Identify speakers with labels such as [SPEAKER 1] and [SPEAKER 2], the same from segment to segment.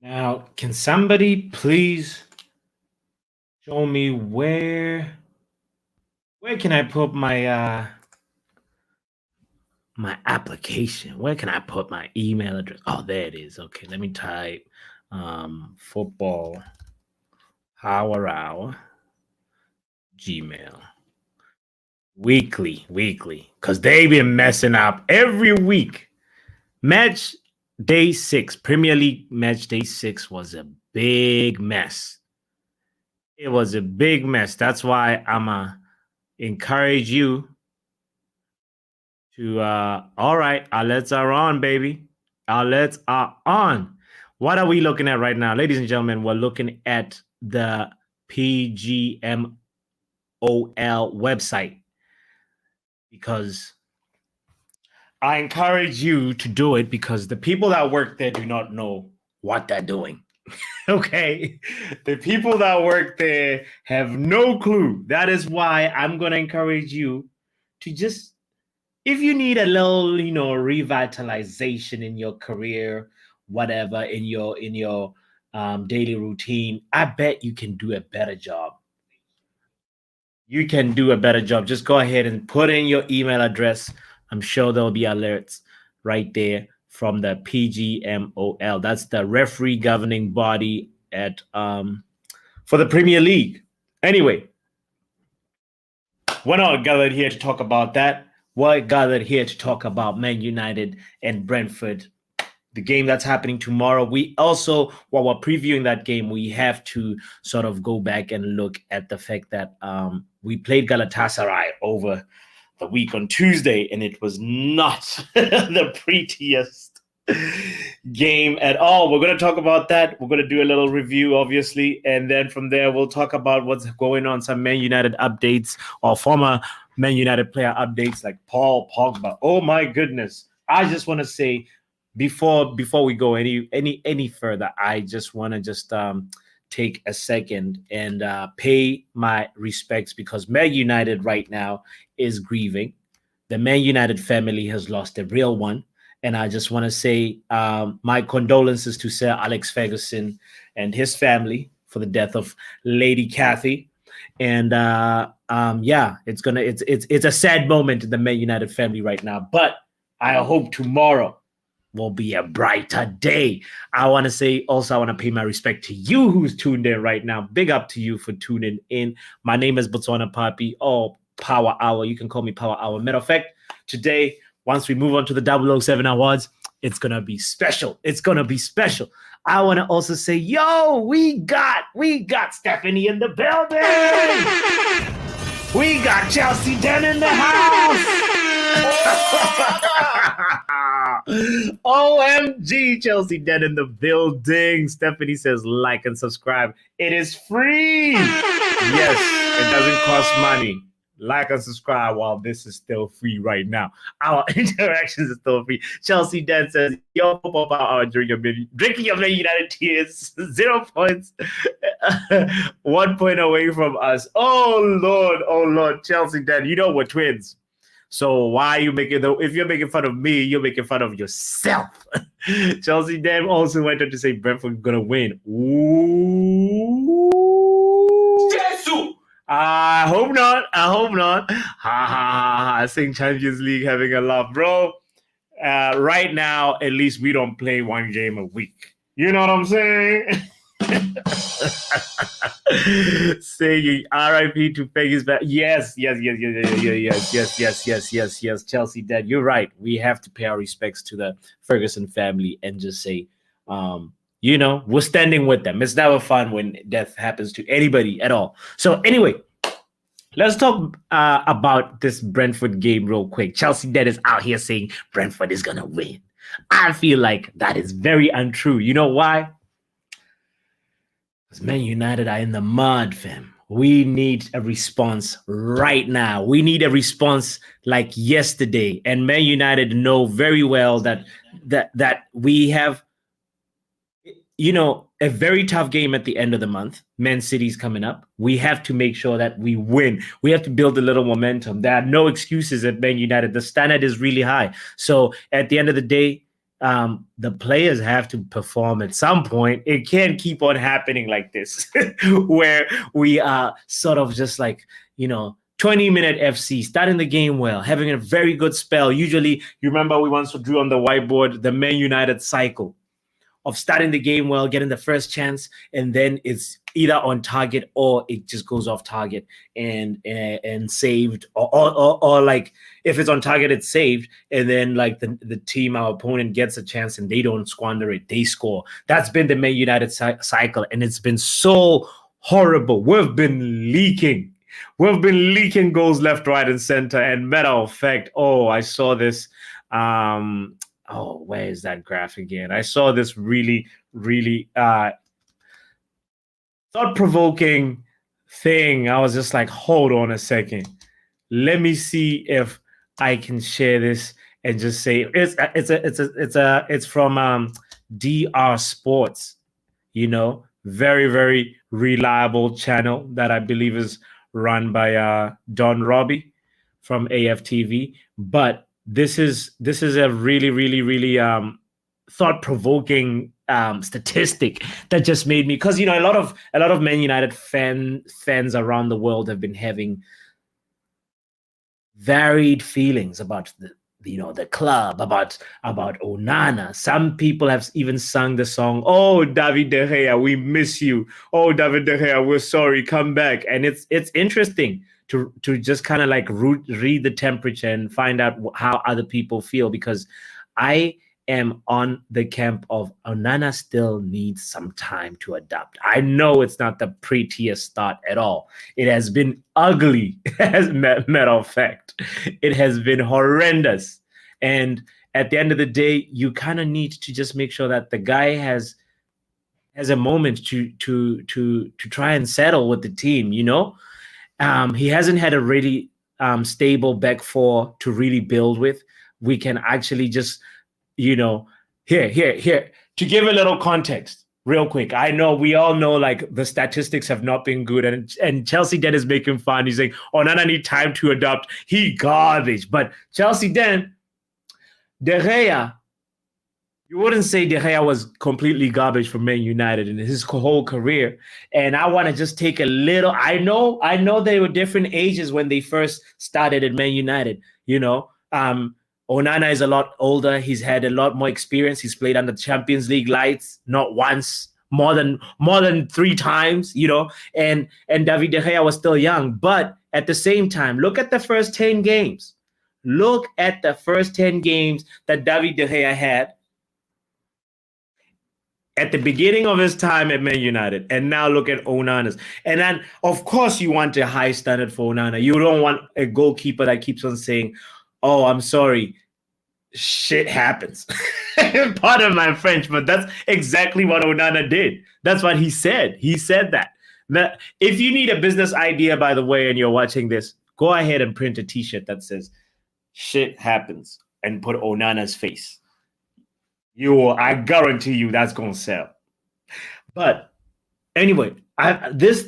[SPEAKER 1] Now, can somebody please show me where can I put my my application? Where can I put my email address? Oh, there it is. Okay, let me type football hour Gmail weekly because they've been messing up every week. Match day 6, Premier League match day 6 was a big mess. It was a big mess. That's why I'm encourage you to all right, our lights are on, baby. Our lights are on. What are we looking at right now? Ladies and gentlemen, we're looking at the PGMOL website because I encourage you to do it because the people that work there do not know what they're doing. Okay. The people that work there have no clue. That is why I'm going to encourage you to just, if you need a little, revitalization in your career, whatever, in your daily routine, I bet you can do a better job. You can do a better job. Just go ahead and put in your email address. I'm sure there'll be alerts right there from the PGMOL. That's the referee governing body at for the Premier League. Anyway, we're not gathered here to talk about that. We're gathered here to talk about Man United and Brentford, the game that's happening tomorrow. We also, while we're previewing that game, we have to sort of go back and look at the fact that we played Galatasaray over the week on Tuesday, and it was not the prettiest game at all. We're going to talk about that. We're going to do a little review, obviously, and then from there, we'll talk about what's going on, some Man United updates or former Man United player updates like Paul Pogba. Oh, my goodness. I just want to say, before we go any further, I just want to take a second and pay my respects because Man United right now is grieving. The Man United family has lost a real one. And I just want to say my condolences to Sir Alex Ferguson and his family for the death of Lady Kathy. And it's a sad moment in the Man United family right now. But I hope tomorrow will be a brighter day. I want to pay my respect to you who's tuned in right now. Big up to you for tuning in. My name is botswanapapi or Power Hour. You can call me Power Hour. Matter of fact, today, once we move on to the 007 awards, it's going to be special. It's going to be special. I want to also say, yo, we got Stephanie in the building. We got Chelsea Den in the house. OMG, Chelsea Den in the building. Stephanie says like and subscribe. It is free. Yes, it doesn't cost money. Like and subscribe while this is still free right now. Our interactions are still free. Chelsea Den says, yo, pop out drinking your Man United tears. 0 points. 1 point away from us. Oh, Lord. Chelsea Den, you know we're twins. So why are you if you're making fun of me, you're making fun of yourself. Chelsea Den also went on to say Brentford gonna win. Ooh. Jesus! I hope not. I think Champions League having a laugh, bro. Right now, at least we don't play one game a week. You know what I'm saying? Saying RIP to Peggy's back. Yes. Chelsea Den, you're right. We have to pay our respects to the Ferguson family and just say, we're standing with them. It's never fun when death happens to anybody at all. So anyway, let's talk about this Brentford game real quick. Chelsea Den is out here saying Brentford is going to win. I feel like that is very untrue. You know why? Because Man United are in the mud, fam. We need a response right now. We need a response like yesterday. And Man United know very well that we have, a very tough game at the end of the month. Man City's coming up. We have to make sure that we win. We have to build a little momentum. There are no excuses at Man United. The standard is really high. So at the end of the day, the players have to perform at some point. It can't keep on happening like this, where we are sort of just like, 20-minute FC, starting the game well, having a very good spell. Usually, you remember we once drew on the whiteboard the Man United cycle of starting the game well, getting the first chance, and then it's either on target or it just goes off target and saved, or like if it's on target, it's saved, and then like the team, our opponent, gets a chance and they don't squander it, they score. That's been the Man United cycle, and it's been so horrible. We've been leaking goals left, right, and center. And matter of fact, I saw this. Where is that graph again? I saw this really, really thought-provoking thing. I was just like, hold on a second. Let me see if I can share this and just say it's from DR Sports, very, very reliable channel that I believe is run by Don Robbie from AFTV. But this is a really, really, really thought-provoking statistic that just made me, because a lot of Man United fans around the world have been having varied feelings about the club, about Onana. Some people have even sung the song, "Oh, David De Gea, we miss you. Oh, David De Gea, we're sorry, come back." And it's interesting to just kind of like read the temperature and find out how other people feel, because I am on the camp of Onana still needs some time to adapt. I know it's not the prettiest start at all. It has been ugly, as a matter of fact. It has been horrendous. And at the end of the day, you kind of need to just make sure that the guy has a moment to try and settle with the team, He hasn't had a really stable back four to really build with. We can actually just, here, to give a little context real quick. I know we all know like the statistics have not been good, and Chelsea Den is making fun. He's saying, Onana need time to adopt. He garbage. But Chelsea Den, De Gea, you wouldn't say De Gea was completely garbage for Man United in his whole career. And I want to just take a little. I know they were different ages when they first started at Man United. Onana is a lot older. He's had a lot more experience. He's played under Champions League lights, not once, more than 3 times. And David De Gea was still young. But at the same time, look at the first 10 games. Look at the first 10 games that David De Gea had at the beginning of his time at Man United, and now look at Onana's. And then, of course, you want a high standard for Onana. You don't want a goalkeeper that keeps on saying, "Oh, I'm sorry, shit happens." Pardon my French, but that's exactly what Onana did. That's what he said. He said that. If you need a business idea, by the way, and you're watching this, go ahead and print a T-shirt that says, "Shit happens," and put Onana's face. I guarantee you that's going to sell. But anyway, this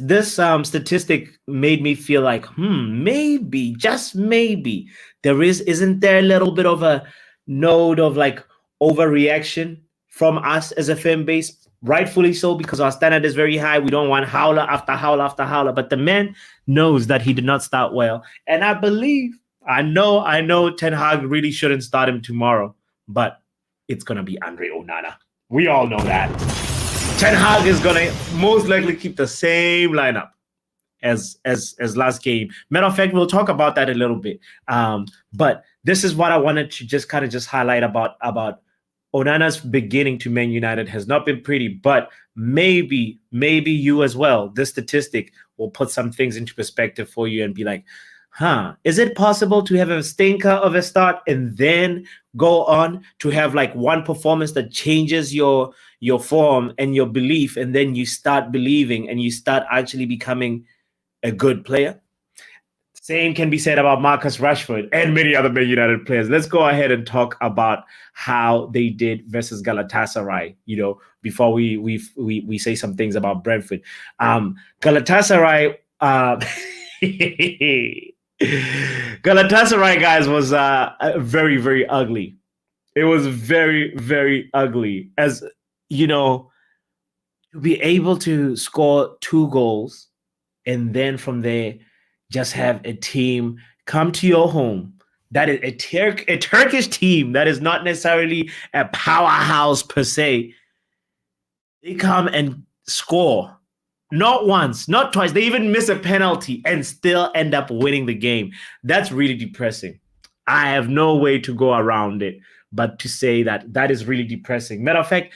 [SPEAKER 1] statistic made me feel like, maybe, just maybe, isn't there a little bit of a note of like overreaction from us as a fan base? Rightfully so, because our standard is very high. We don't want howler after howler after howler. But the man knows that he did not start well. And I know Ten Hag really shouldn't start him tomorrow, but it's going to be Andre Onana. We all know that. Ten Hag is going to most likely keep the same lineup as last game. Matter of fact, we'll talk about that a little bit. But this is what I wanted to just kind of just highlight about Onana's beginning to Man United has not been pretty, but maybe you as well, this statistic will put some things into perspective for you and be like, is it possible to have a stinker of a start and then go on to have like one performance that changes your form and your belief, and then you start believing and you start actually becoming a good player? Same can be said about Marcus Rashford and many other Man United players. Let's go ahead and talk about how they did versus Galatasaray, before we say some things about Brentford. Galatasaray Galatasaray, guys, was very, very ugly. It was very, very ugly. As you know, to be able to score 2 goals and then from there just have a team come to your home that is a Turkish team that is not necessarily a powerhouse per se. They come and score not once, not twice. They even miss a penalty and still end up winning the game. That's really depressing. I have no way to go around it but to say that that is really depressing. Matter of fact,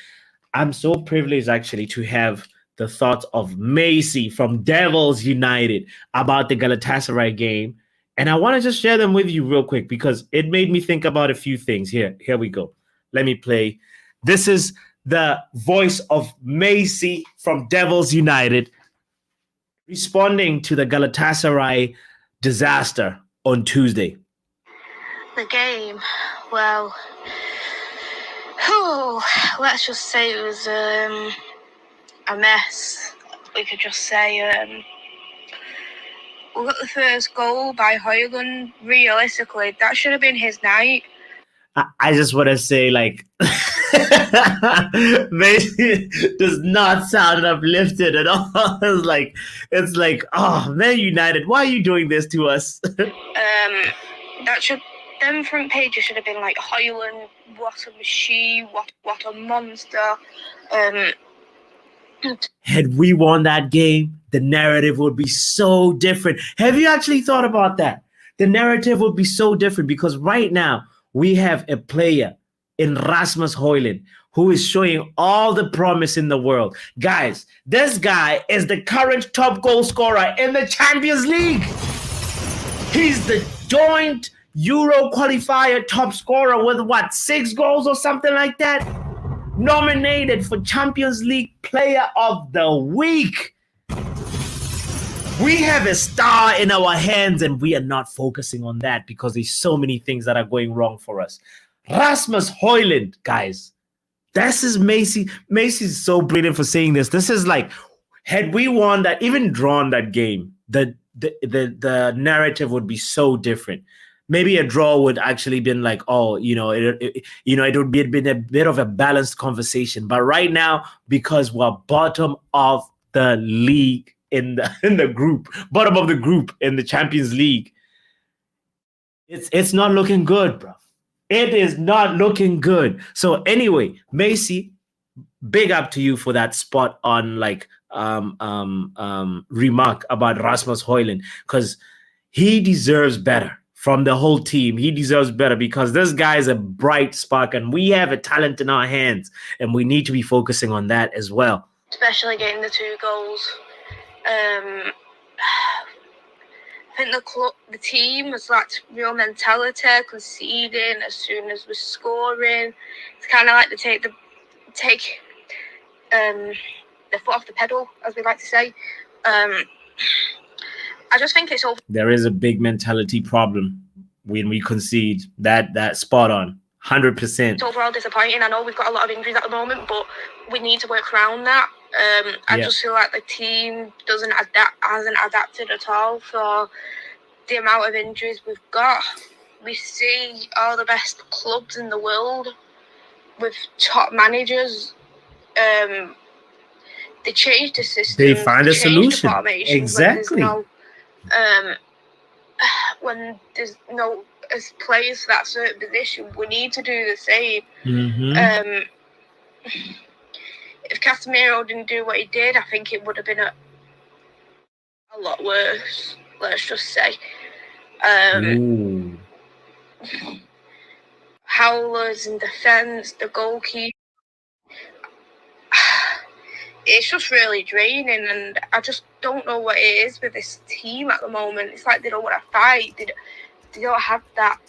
[SPEAKER 1] I'm so privileged actually to have the thoughts of Macy from Devils United about the Galatasaray game. And I want to just share them with you real quick because it made me think about a few things. Here we go. Let me play. This is the voice of Macy from Devils United responding to the Galatasaray disaster on Tuesday.
[SPEAKER 2] The game, well, let's just say it was a mess. We could just say we got the first goal by Haaland. Realistically, that should have been his night.
[SPEAKER 1] I just want to say, like, Messi does not sound uplifted at all. It's like, oh, Man United, why are you doing this to us?
[SPEAKER 2] Them front pages should have been like Haaland, what a machine, what a monster.
[SPEAKER 1] Had we won that game, the narrative would be so different. Have you actually thought about that? The narrative would be so different because right now we have a player in Rasmus Haaland who is showing all the promise in the world. Guys, this guy is the current top goal scorer in the Champions League. He's the joint Euro qualifier top scorer with 6 goals or something like that? Nominated for Champions League Player of the Week. We have a star in our hands and we are not focusing on that because there's so many things that are going wrong for us. Rasmus Haaland, guys. This is Macy. Macy's so brilliant for saying this. This is like, had we won that, even drawn that game, the narrative would be so different. Maybe a draw would actually been like, oh, it would be been a bit of a balanced conversation. But right now, because we're bottom of the league in the group, bottom of the group in the Champions League, it's not looking good, bro. It is not looking good. So anyway, Macy, big up to you for that spot on remark about Rasmus Haaland because he deserves better. From the whole team, he deserves better because this guy is a bright spark and we have a talent in our hands and we need to be focusing on that as well.
[SPEAKER 2] Especially getting the 2 goals. I think the team has lacked real mentality, conceding as soon as we're scoring. It's kind of like they take the foot off the pedal, as we like to say. I just think it's over.
[SPEAKER 1] There is a big mentality problem when we concede. That spot on, 100%.
[SPEAKER 2] It's overall disappointing. I know we've got a lot of injuries at the moment, but we need to work around that. I just feel like the team hasn't adapted at all for the amount of injuries we've got. We see all the best clubs in the world with top managers. They change the system.
[SPEAKER 1] They find a solution.
[SPEAKER 2] Exactly. When there's no as players for that certain position, we need to do the same.
[SPEAKER 1] Mm-hmm.
[SPEAKER 2] If Casemiro didn't do what he did, I think it would have been a lot worse. Let's just say. Howlers in defence, the goalkeeper. It's just really draining, and I just don't know what it is with this team at the moment. It's like they don't want to fight. They don't have that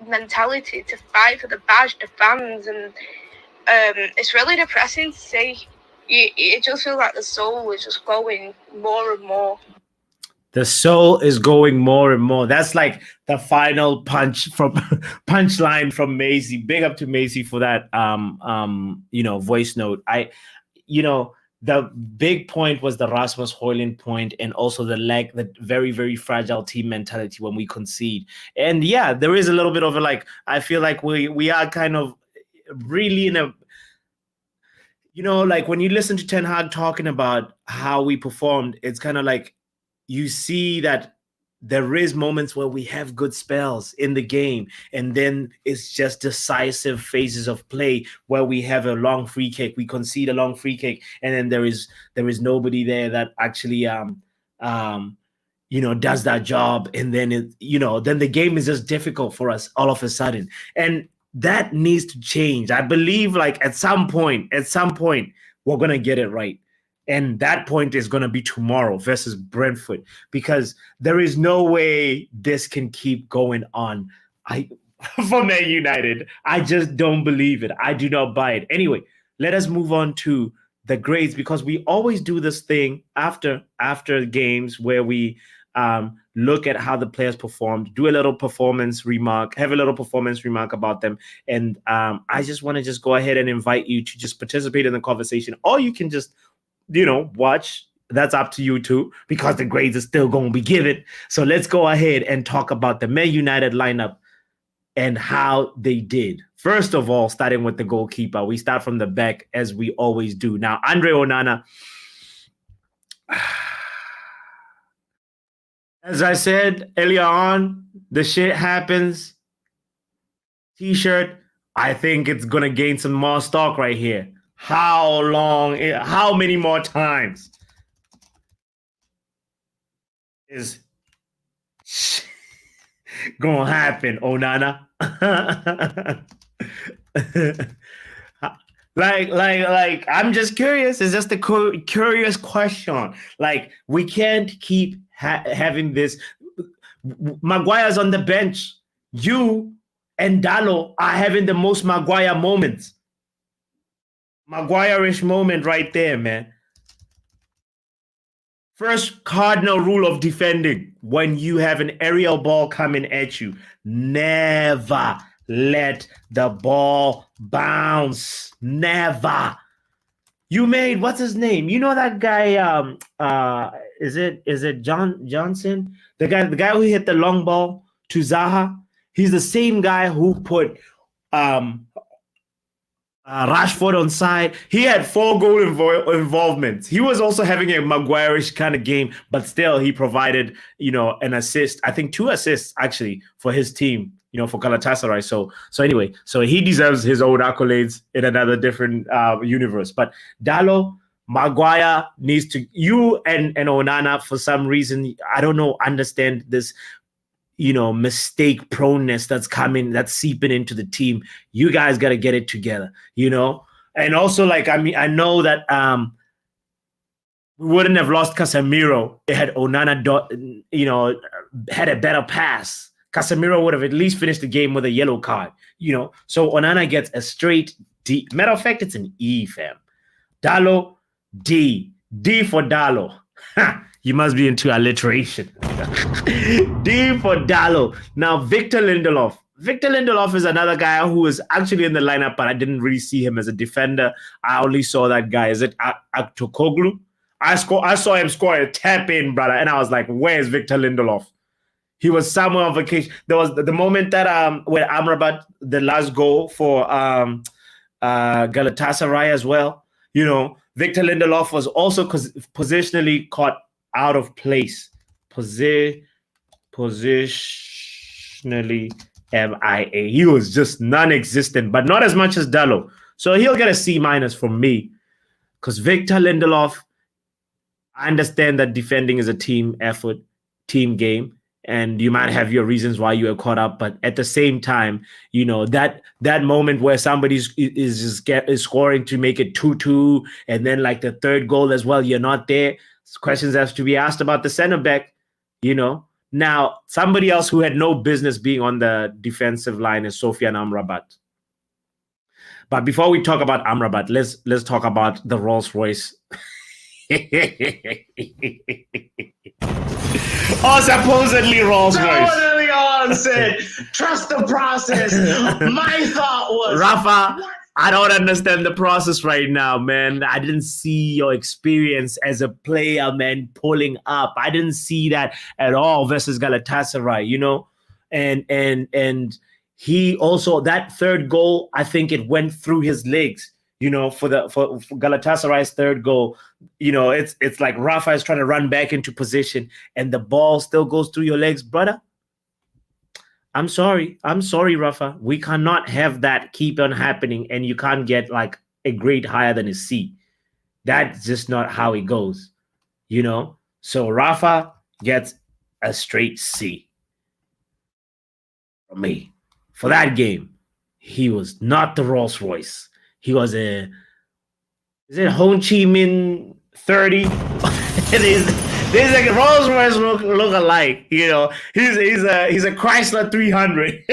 [SPEAKER 2] mentality to fight for the badge, the fans, and it's really depressing to see. It just feels like the soul is just going more and more.
[SPEAKER 1] The soul is going more and more. That's like the final punchline from Macy. Big up to Macy for that voice note. The big point was the Rasmus Haaland point, and also the very, very fragile team mentality when we concede. And yeah, there is a little bit of I feel like we are kind of really in a, like when you listen to Ten Hag talking about how we performed, it's kind of like you see that there is moments where we have good spells in the game, and then it's just decisive phases of play where we have a long free kick, we concede a long free kick, and then there is nobody there that actually does that job, and then then the game is just difficult for us all of a sudden, and that needs to change. I believe like at some point we're gonna get it right. And that point is going to be tomorrow versus Brentford, because there is no way this can keep going on. For Man United, I just don't believe it. I do not buy it. Anyway, let us move on to the grades, because we always do this thing after games where we look at how the players performed, do a little performance remark, have a little performance remark about them. And I just want to just go ahead and invite you to just participate in the conversation, or you can just watch. That's up to you too, because the grades are still going to be given. So let's go ahead and talk about the Man United lineup and how they did. First of all, starting with the goalkeeper, we start from the back as we always do. Now, Andre Onana, as I said earlier on, the shit happens. T-shirt, I think it's going to gain some more stock right here. How long? How many more times is gonna happen, Onana? like, I'm just curious. It's just a curious question. Like, we can't keep having this. Maguire's on the bench. You and Dalot are having the most Maguire moments. Maguire-ish moment right there, man. First cardinal rule of defending: when you have an aerial ball coming at you, never let the ball bounce. Never. You made, what's his name? You know that guy, is it Johnson? The guy who hit the long ball to Zaha? He's the same guy who put Rashford on side. He had 4 goal involvements. He was also having a Maguire-ish kind of game, but still he provided, an assist. I think 2 assists actually for his team, for Galatasaray. So anyway, so he deserves his own accolades in another different universe. But Dalot, Maguire needs to, you and Onana, for some reason, I don't know, understand this mistake proneness that's seeping into the team. You guys got to get it together, And also, like, I know that we wouldn't have lost Casemiro had Onana, had a better pass. Casemiro would have at least finished the game with a yellow card, So Onana gets a straight D. Matter of fact, it's an E, fam. Dalot, D. D for Dalot. You must be into alliteration. D for Dalot. Now, Victor Lindelof. Victor Lindelof is another guy who is actually in the lineup, but I didn't really see him as a defender. I only saw that guy. Is it Aktokoglu? I saw him score a tap-in, brother, and I was like, where's Victor Lindelof? He was somewhere on vacation. There was the moment that where Amrabat, the last goal for Galatasaray as well. Victor Lindelof was also positionally caught out of place. Positionally MIA. He was just non-existent, but not as much as Dalot. So he'll get a C- from me, because Victor Lindelof, I understand that defending is a team effort, team game, and you might have your reasons why you are caught up, but at the same time, that moment where somebody is scoring to make it 2-2, and then like the third goal as well, you're not there. Questions have to be asked about the center back, Now, somebody else who had no business being on the defensive line is Sofian Amrabat. But before we talk about Amrabat, let's talk about the Rolls Royce. Oh, supposedly Rolls Royce.
[SPEAKER 3] Totally on said, trust the process. My thought was,
[SPEAKER 1] Rafa, I don't understand the process right now, man. I didn't see your experience as a player, man, pulling up. I didn't see that at all versus Galatasaray, And he also, that third goal, I think it went through his legs. For Galatasaray's third goal, it's like Rafa is trying to run back into position and the ball still goes through your legs, brother. I'm sorry, Rafa. We cannot have that keep on happening, and you can't get like a grade higher than a C. That's just not how it goes, So Rafa gets a straight C from me for that game. He was not the Rolls Royce. He was is it Ho Chi Minh 30? There's like a Rolls Royce look alike, He's a Chrysler 300.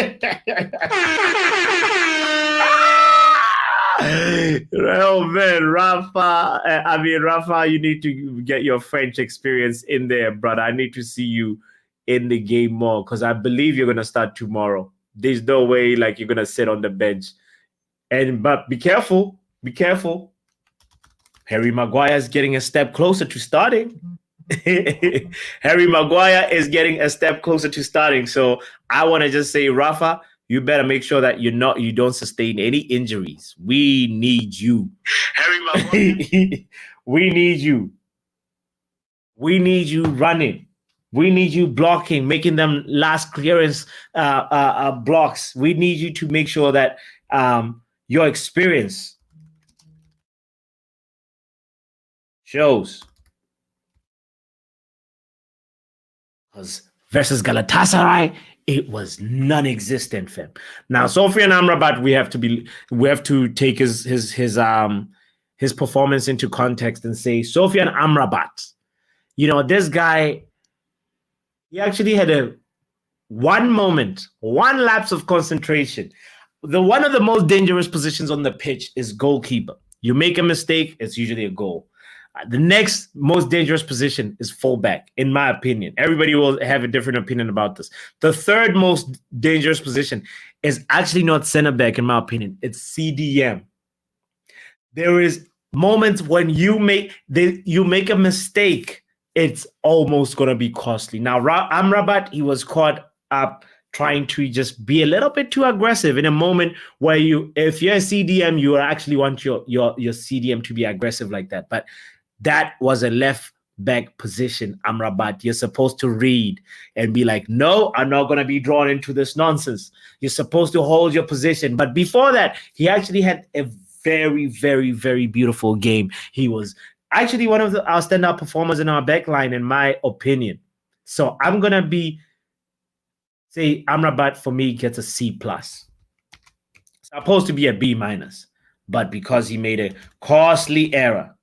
[SPEAKER 1] Oh man, Rafa, you need to get your French experience in there, brother. I need to see you in the game more because I believe you're gonna start tomorrow. There's no way like you're gonna sit on the bench. But be careful. Harry Maguire is getting a step closer to starting. Harry Maguire is getting a step closer to starting. So I want to just say, Rafa, you better make sure that you don't sustain any injuries. We need you.
[SPEAKER 3] Harry Maguire.
[SPEAKER 1] We need you. We need you running. We need you blocking, making them last clearance blocks. We need you to make sure that your experience shows. Because versus Galatasaray, it was non-existent, fam. Now, Sofian Amrabat, we have to take his performance into context and say, Sofian Amrabat, this guy, he actually had one lapse of concentration. One of the most dangerous positions on the pitch is goalkeeper. You make a mistake, it's usually a goal. The next most dangerous position is fullback, in my opinion. Everybody will have a different opinion about this. The third most dangerous position is actually not center back, in my opinion. It's CDM. There is moments when you make a mistake, it's almost going to be costly. Now, Amrabat, he was caught up trying to just be a little bit too aggressive in a moment where if you're a CDM, you actually want your CDM to be aggressive like that. But that was a left back position, Amrabat. You're supposed to read and be like, no, I'm not going to be drawn into this nonsense. You're supposed to hold your position. But before that, he actually had a very, very, very beautiful game. He was actually one of our standout performers in our back line, in my opinion. So I'm going to say Amrabat for me gets a C+. Supposed to be a B-, but because he made a costly error,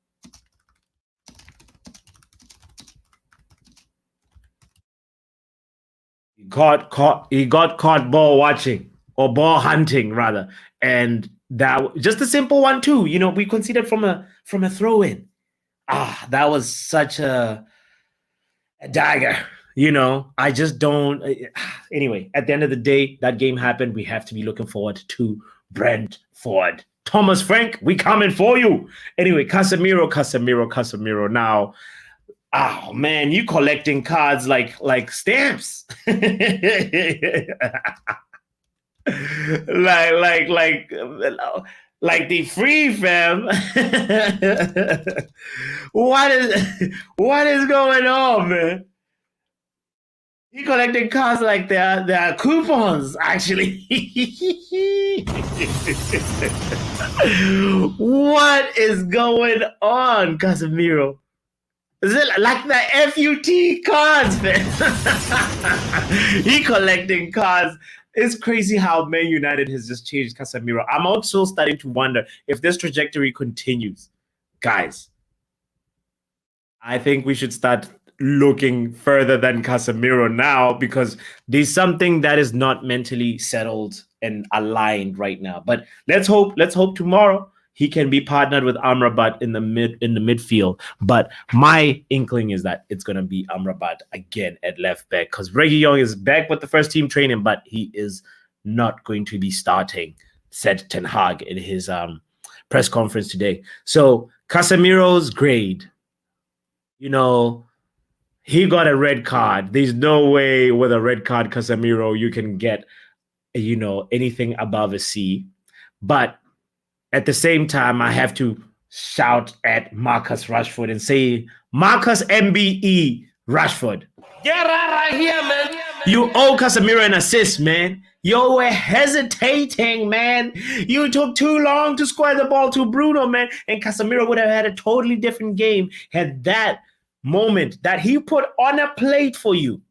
[SPEAKER 1] he got caught ball watching, or ball hunting rather, and that just a simple one too. We conceded from a throw-in. That was such a dagger. I just don't. Anyway, at the end of the day, that game happened. We have to be looking forward to Brentford. Thomas Frank, we coming for you. Anyway, Casemiro. Now, oh man, you collecting cards like stamps. like the free, fam. What is going on, man? He collecting cards like they are coupons, actually. What is going on, Casemiro? Is it like the FUT cards, man? He collecting cards. It's crazy how Man United has just changed Casemiro. I'm also starting to wonder if this trajectory continues. Guys, I think we should start looking further than Casemiro now, because there's something that is not mentally settled and aligned right now. But let's hope tomorrow he can be partnered with Amrabat in the midfield. But my inkling is that it's going to be Amrabat again at left back, because Reguilon is back with the first team training, but he is not going to be starting, said Ten Hag in his press conference today. So Casemiro's grade, he got a red card. There's no way with a red card, Casemiro, you can get anything above a C. But at the same time, I have to shout at Marcus Rashford and say, Marcus MBE Rashford. Get right here, man. You owe Casemiro an assist, man. You were hesitating, man. You took too long to square the ball to Bruno, man. And Casemiro would have had a totally different game had that moment that he put on a plate for you.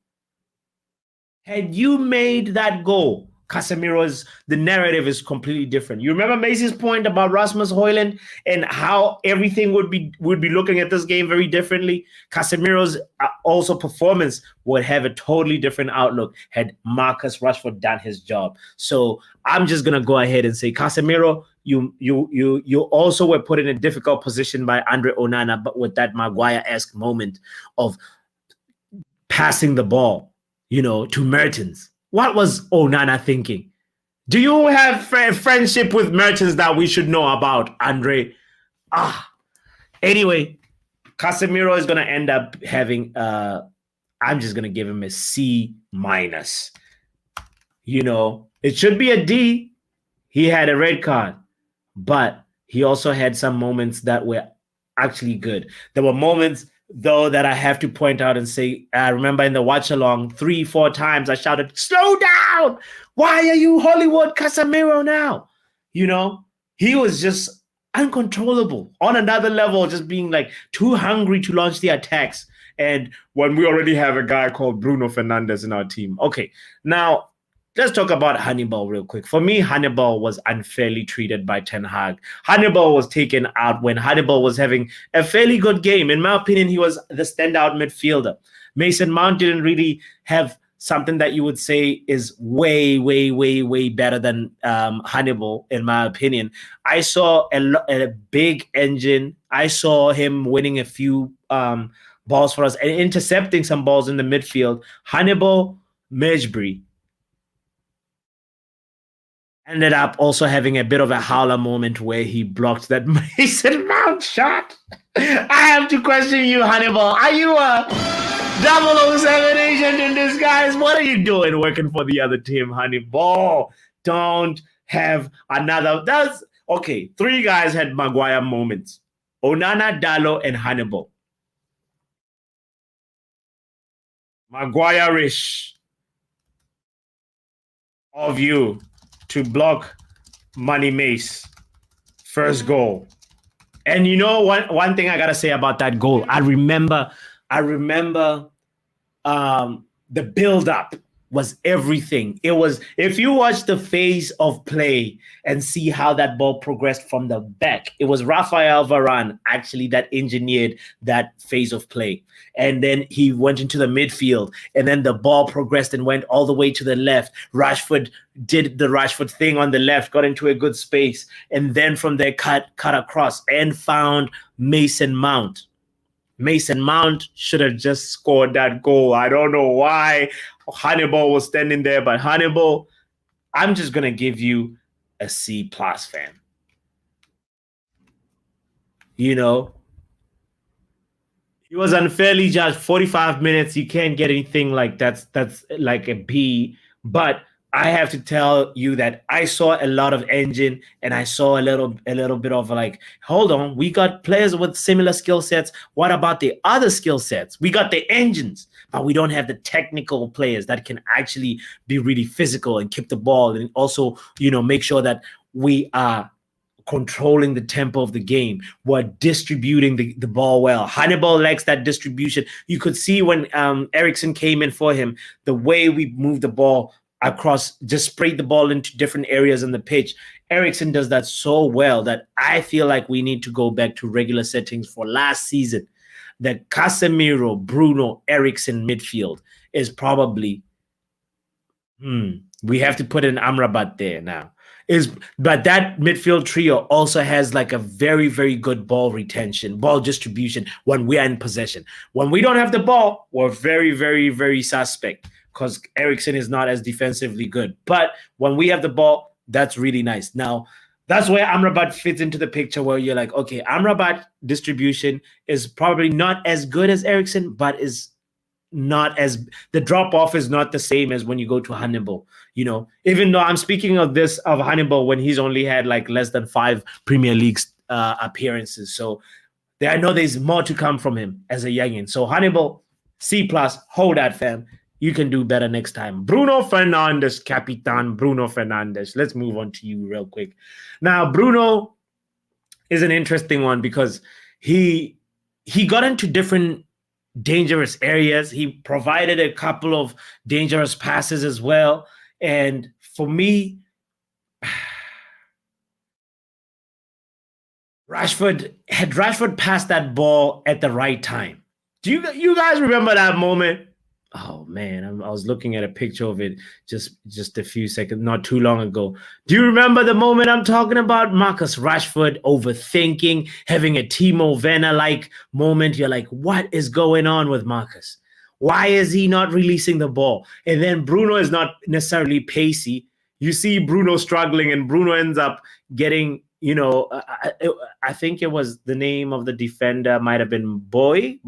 [SPEAKER 1] Had you made that goal, the narrative is completely different. You remember Macy's point about Rasmus Højlund and how everything would be looking at this game very differently? Casemiro's also performance would have a totally different outlook had Marcus Rashford done his job. So I'm just gonna go ahead and say, Casemiro, you also were put in a difficult position by Andre Onana, but with that Maguire-esque moment of passing the ball, to Mertens. What was Onana thinking? Do you have friendship with Mertens that we should know about, Andre? Anyway, Casemiro is going to end up having, I'm just going to give him a C-. It should be a D. He had a red card, but he also had some moments that were actually good. There were moments, though, that I have to point out and say, I remember in the watch along 3-4 times I shouted, slow down! Why are you Hollywood Casemiro now? He was just uncontrollable on another level, just being like too hungry to launch the attacks. And when we already have a guy called Bruno Fernandes in our team. Okay, now let's talk about Hannibal real quick. For me, Hannibal was unfairly treated by Ten Hag. Hannibal was taken out when Hannibal was having a fairly good game. In my opinion, he was the standout midfielder. Mason Mount didn't really have something that you would say is way, way, way, way better than Hannibal, in my opinion. I saw a big engine. I saw him winning a few balls for us and intercepting some balls in the midfield. Hannibal Mejbri ended up also having a bit of a howler moment where he blocked that Mason Mount shot. I have to question you, Hannibal. Are you a 007 agent in disguise? What are you doing working for the other team, Hannibal? Don't have another. Okay, 3 guys had Maguire moments. Onana, Dalot, and Hannibal. Maguire-ish of you to block Money Mace first goal. And one thing I gotta say about that goal, I remember the build-up was everything. It was, if you watch the phase of play and see how that ball progressed from the back, it was Rafael Varane actually that engineered that phase of play. And then he went into the midfield, and then the ball progressed and went all the way to the left. Rashford did the Rashford thing on the left, got into a good space, and then from there cut across and found Mason Mount. Mason Mount should have just scored that goal. I don't know why Hannibal was standing there, but Hannibal, I'm just going to give you a C+, fam. He was unfairly judged. 45 minutes, you can't get anything like that's like a B. But I have to tell you that I saw a lot of engine, and I saw a little bit of like, hold on, we got players with similar skill sets. What about the other skill sets? We got the engines, but we don't have the technical players that can actually be really physical and keep the ball, and also, make sure that we are controlling the tempo of the game. We're distributing the ball well. Hannibal lacks that distribution. You could see when Eriksen came in for him, the way we moved the ball across, just sprayed the ball into different areas in the pitch. Eriksen does that so well that I feel like we need to go back to regular settings for last season. The Casemiro, Bruno, Eriksen midfield is probably, we have to put an Amrabat there now. But that midfield trio also has like a very, very good ball retention, ball distribution when we are in possession. When we don't have the ball, we're very, very, very suspect, because Eriksen is not as defensively good. But when we have the ball, that's really nice. Now, that's where Amrabat fits into the picture, where you're like, okay, Amrabat distribution is probably not as good as Eriksen, but is not as the drop off is not the same as when you go to Hannibal. You know, even though I'm speaking of Hannibal when he's only had like less than 5 Premier League appearances. So I know there's more to come from him as a youngin. So Hannibal, C+, hold that, fam. You can do better next time. Bruno Fernandes, Capitan Bruno Fernandes. Let's move on to you real quick. Now, Bruno is an interesting one because he got into different dangerous areas. He provided a couple of dangerous passes as well. And for me, Rashford passed that ball at the right time. Do you guys remember that moment? Oh man, I was looking at a picture of it just a few seconds, not too long ago. Do you remember the moment I'm talking about? Marcus Rashford overthinking, having a Timo Werner-like moment. You're like, what is going on with Marcus? Why is he not releasing the ball? And then Bruno is not necessarily pacey. You see Bruno struggling, and Bruno ends up getting, you know, I think it was the name of the defender might have been Boy.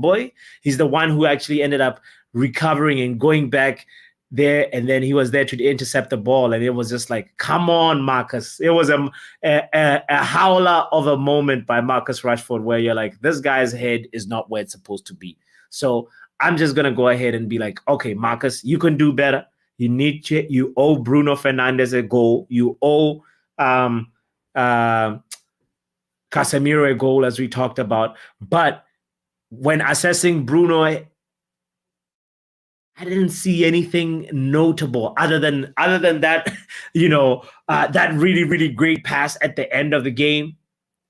[SPEAKER 1] He's the one who actually ended up recovering and going back there, and then he was there to intercept the ball, and it was just like, come on, Marcus. It was a howler of a moment by Marcus Rashford where you're like, this guy's head is not where it's supposed to be. So I'm just gonna go ahead and be like, okay, Marcus, you can do better. You owe Bruno Fernandes a goal. You owe Casemiro a goal, as we talked about. But when assessing Bruno, I didn't see anything notable other than that, you know, that really, really great pass at the end of the game.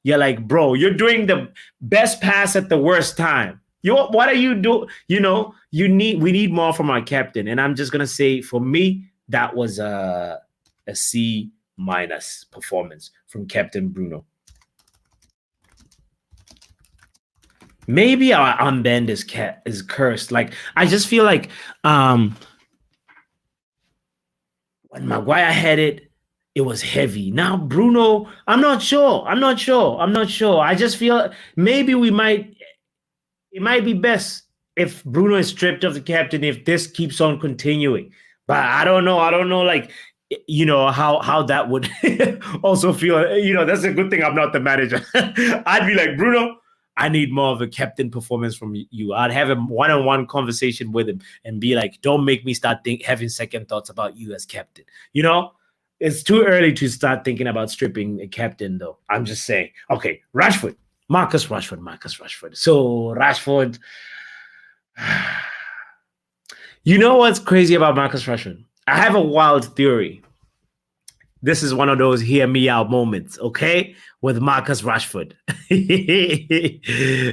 [SPEAKER 1] You're like, bro, you're doing the best pass at the worst time. What are you doing? You know, we need more from our captain. And I'm just gonna say, for me, that was a C- performance from Captain Bruno. Maybe our armband is cursed. Like, I just feel like when Maguire had it, it was heavy. Now Bruno, I'm not sure. I just feel maybe it might be best if Bruno is stripped of the captain if this keeps on continuing. But I don't know. Like, you know, how that would also feel. You know, that's a good thing I'm not the manager. I'd be like, Bruno, I need more of a captain performance from you. I'd have a one-on-one conversation with him and be like, don't make me start having second thoughts about you as captain. You know, it's too early to start thinking about stripping a captain, though. I'm just saying. Okay, Marcus Rashford. So Rashford, you know what's crazy about Marcus Rashford? I have a wild theory. This is one of those hear me out moments, okay? With Marcus Rashford.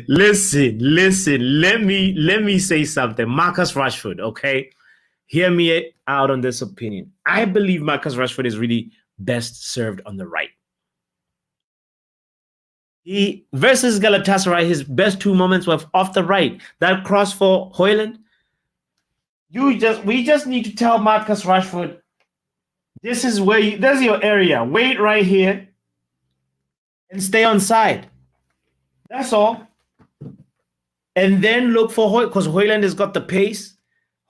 [SPEAKER 1] Listen, let me say something. Marcus Rashford, okay? Hear me out on this opinion. I believe Marcus Rashford is really best served on the right. He versus Galatasaray, his best 2 moments were off the right. That cross for Haaland. We just need to tell Marcus Rashford, this is where there's your area. Wait right here and stay on side. That's all. And then look for Haaland, because Haaland has got the pace.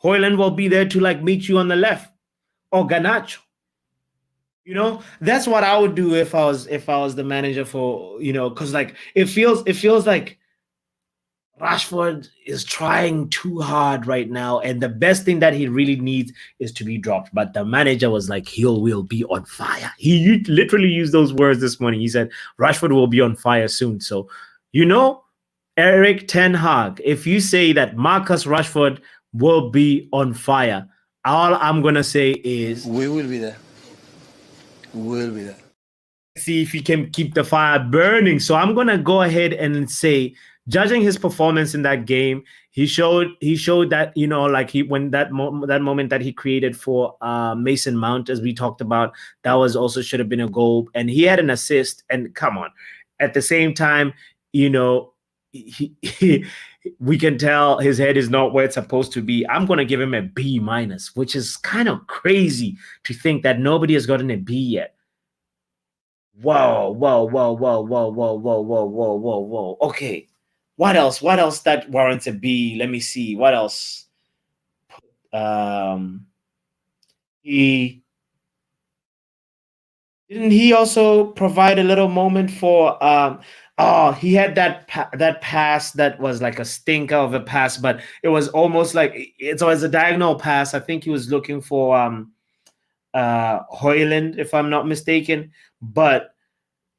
[SPEAKER 1] Haaland will be there to like meet you on the left, or Garnacho. You know, that's what I would do if I was the manager for, you know, because like it feels like Rashford is trying too hard right now, and the best thing that he really needs is to be dropped. But the manager was like, will be on fire. He literally used those words this morning. He said Rashford will be on fire soon. So, you know, eriktenhag, if you say that Marcus Rashford will be on fire, all I'm gonna say is
[SPEAKER 4] we will be there. We'll be there.
[SPEAKER 1] See if he can keep the fire burning. So I'm gonna go ahead and say, judging his performance in that game, he showed that, you know, like that moment that he created for Mason Mount, as we talked about, that was also should have been a goal, and he had an assist. And come on, at the same time, you know, we can tell his head is not where it's supposed to be. I'm gonna give him a B-, which is kind of crazy to think that nobody has gotten a B yet. Whoa. Okay. What else that warrants a B? Let me see. What else? He didn't he also provide a little moment for he had that pass that was like a stinker of a pass, but it was almost like it's always a diagonal pass. I think he was looking for Haaland, if I'm not mistaken, but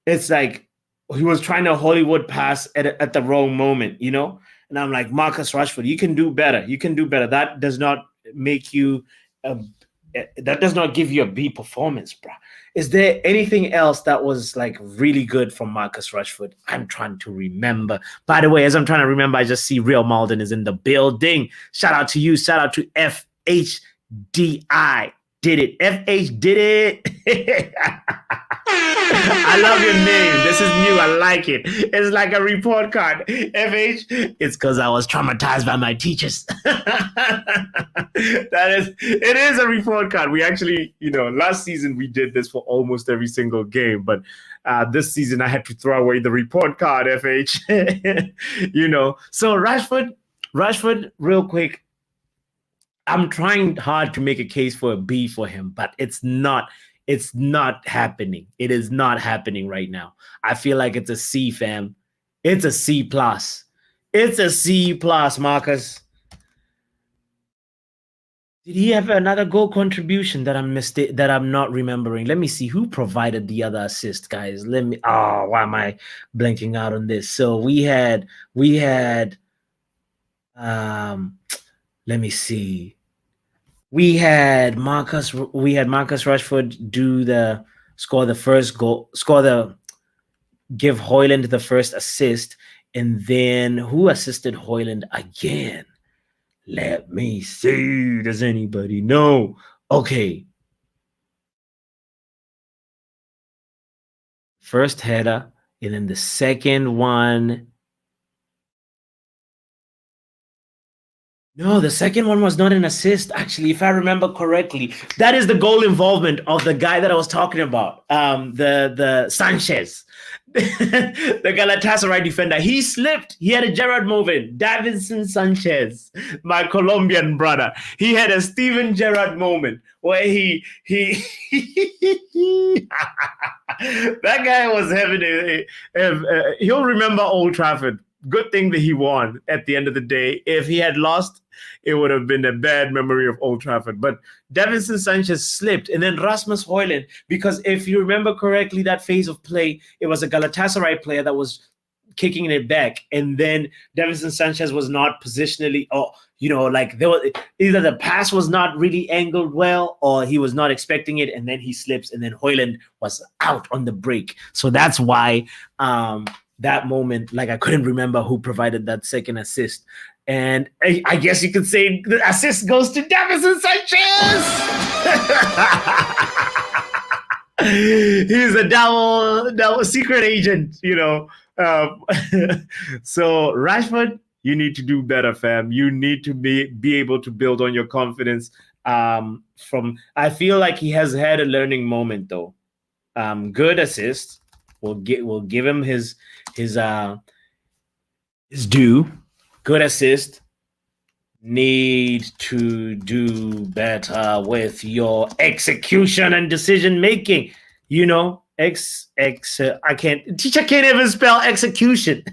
[SPEAKER 1] it's like he was trying to Hollywood pass at the wrong moment, you know? And I'm like, Marcus Rashford, you can do better. You can do better. That does not make you that does not give you a B performance, bro. Is there anything else that was like really good from Marcus Rashford? I'm trying to remember. By the way, as I'm trying to remember, I just see Real Malden is in the building. Shout out to you. Shout out to FHDI. Did it. FH did it. I love your name. This is new. I like it. It's like a report card. FH, it's because I was traumatized by my teachers. It is a report card. We actually, last season we did this for almost every single game, but this season I had to throw away the report card, FH. So Rashford, real quick, I'm trying hard to make a case for a B for him, but it's not happening. It is not happening right now. I feel like it's a C, fam. It's a C plus. It's a C plus, Marcus. Did he have another goal contribution that I'm not remembering? Let me see who provided the other assist, guys. Why am I blanking out on this? So we had let me see. We had Marcus Rashford give Haaland the first assist, and then who assisted Haaland again? Let me see. Does anybody know? Okay. First header, and then the second one. No, the second one was not an assist, actually, if I remember correctly. That is the goal involvement of the guy that I was talking about, the Sanchez, the Galatasaray defender. He slipped. He had a Gerrard moment. Davinson Sanchez, my Colombian brother. He had a Steven Gerrard moment where he that guy was having he'll remember Old Trafford. Good thing that he won at the end of the day. If he had lost, it would have been a bad memory of Old Trafford. But Davinson Sanchez slipped, and then Rasmus Haaland, because if you remember correctly, that phase of play, it was a Galatasaray player that was kicking it back, and then Davinson Sanchez was not positionally, there was either the pass was not really angled well, or he was not expecting it, and then he slips, and then Haaland was out on the break. So that's why that moment, like I couldn't remember who provided that second assist. And I guess you could say the assist goes to Davinson Sanchez. He's a double secret agent, So Rashford, you need to do better, fam. You need to be able to build on your confidence. I feel like he has had a learning moment, though. Good assist. We'll give him his due. Good assist. Need to do better with your execution and decision making. Teacher can't even spell execution.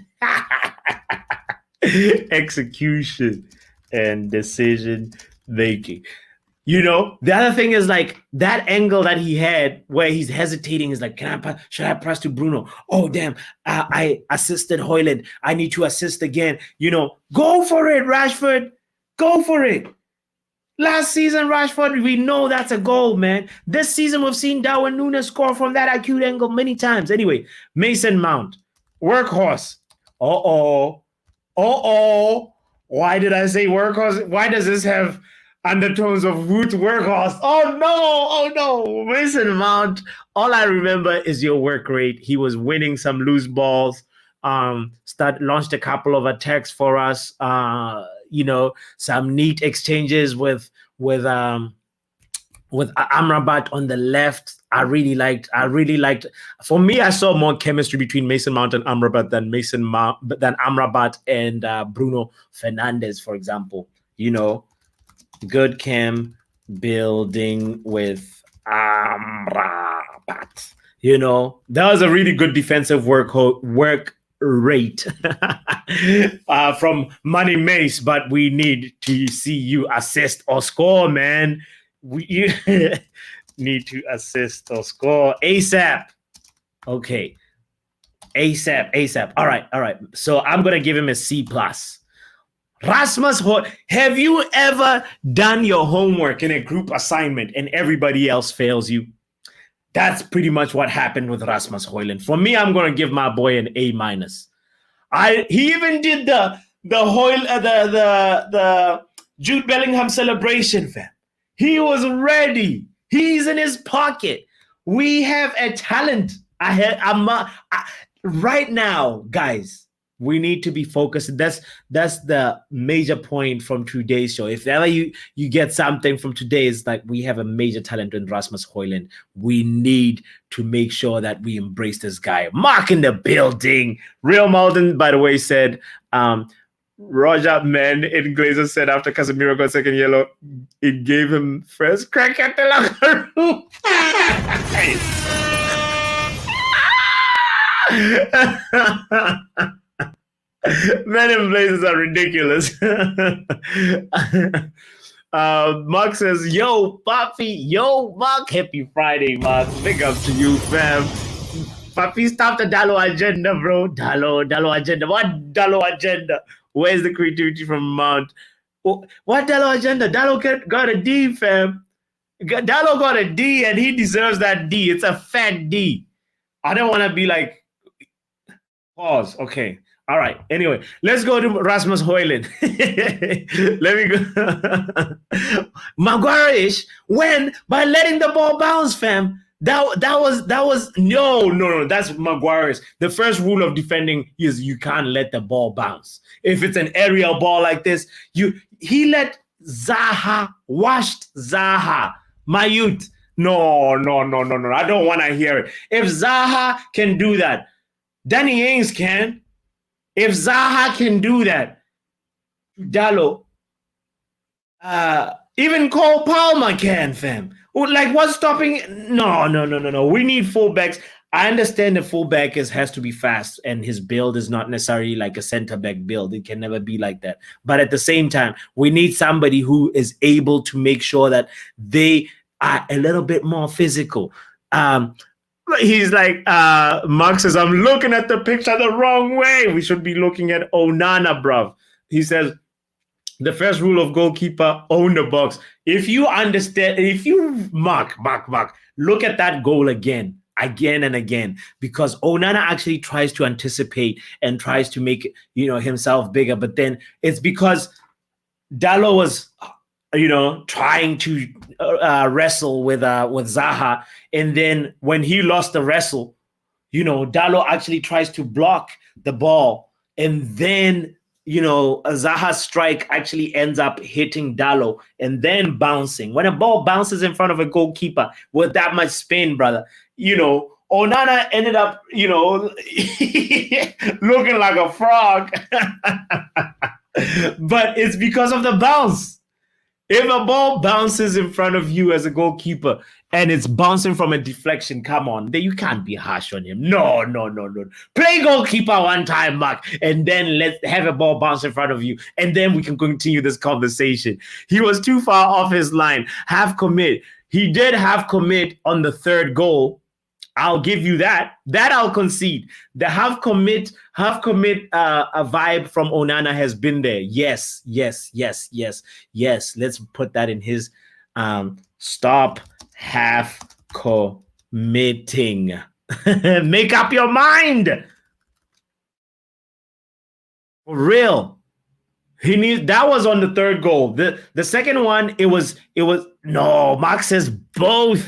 [SPEAKER 1] Execution and decision making. The other thing is like that angle that he had where he's hesitating is like, should I pass to Bruno? Oh, damn. I assisted Haaland. I need to assist again. Go for it, Rashford. Go for it. Last season, Rashford, we know that's a goal, man. This season, we've seen Darwin Núñez score from that acute angle many times. Anyway, Mason Mount, workhorse. Why did I say workhorse? Why does this have undertones of Wood workhorse? Oh no, Mason Mount. All I remember is your work rate. He was winning some loose balls. Launched a couple of attacks for us. Some neat exchanges with Amrabat on the left. I really liked. For me, I saw more chemistry between Mason Mount and Amrabat than Amrabat and Bruno Fernandes, for example. Good cam building with Amrabat. You know, that was a really good defensive work rate from Money Mace, but we need to see you assist or score, man. You need to assist or score ASAP. Okay. ASAP. All right. So I'm going to give him a C+. Rasmus, have you ever done your homework in a group assignment and everybody else fails you? That's pretty much what happened with Rasmus Højlund. For me, I'm going to give my boy an A-. He even did the Jude Bellingham celebration, fam. He was ready. He's in his pocket. We have a talent. Right now, guys, we need to be focused. That's the major point from today's show. If ever you get something from today, is like we have a major talent in Rasmus Højlund. We need to make sure that we embrace this guy. Mark in the building. Real Malden, by the way, said, Roger Man in Glazer said after Casemiro got second yellow, it gave him first crack at the locker room. Men in blazers are ridiculous. Mark says, yo, Papi, yo, Mark, happy Friday, Mark. Big up to you, fam. Papi, stop the Dalo agenda, bro. Dalo agenda. What Dalo agenda? Where's the creativity from Mount? What Dalo agenda? Dalo got a D, fam. Dalo got a D, and he deserves that D. It's a fat D. I don't want to be like, pause. Okay. All right. Anyway, let's go to Rasmus Højlund. Let me go. Maguire-ish when by letting the ball bounce, fam. That was no. That's Maguire's. The first rule of defending is you can't let the ball bounce. If it's an aerial ball like this, he let Zaha washed Zaha. My youth. No. I don't want to hear it. If Zaha can do that, Danny Ings can. If Zaha can do that, Dalo, even Cole Palmer can, fam. Like, what's stopping? No. We need fullbacks. I understand the fullback has to be fast, and his build is not necessarily like a center back build. It can never be like that. But at the same time, we need somebody who is able to make sure that they are a little bit more physical. He's like, Mark says, I'm looking at the picture the wrong way. We should be looking at Onana, bruv. He says, the first rule of goalkeeper, own the box. If you understand, if you mark, look at that goal again and again, because Onana actually tries to anticipate and tries to make, himself bigger. But then it's because Dalo was, trying to wrestle with Zaha. And then when he lost the wrestle, Dalo actually tries to block the ball. And then, Zaha's strike actually ends up hitting Dalo and then bouncing. When a ball bounces in front of a goalkeeper with that much spin, brother, Onana ended up, looking like a frog. But it's because of the bounce. If a ball bounces in front of you as a goalkeeper and it's bouncing from a deflection, come on, then you can't be harsh on him. No. Play goalkeeper one time, Mark, and then let's have a ball bounce in front of you, and then we can continue this conversation. He was too far off his line. Half commit. He did half commit on the third goal. I'll give you that. That I'll concede. The half commit a vibe from Onana has been there. Yes. Let's put that in his stop half committing. Make up your mind. For real. That was on the third goal. The second one, it was no, Mark says both.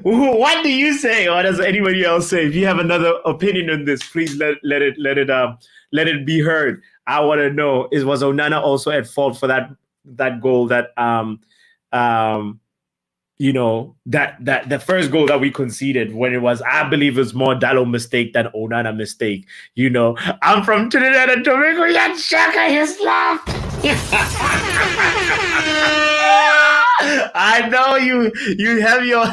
[SPEAKER 1] What do you say, or does anybody else say? If you have another opinion on this, please let it be heard. I want to know, was Onana also at fault for that goal that that the first goal that we conceded, when it was, I believe it was more Dalo mistake than Onana mistake. I'm from Trinidad and Tobago. Yeah, Shaka, he's left. I know you have your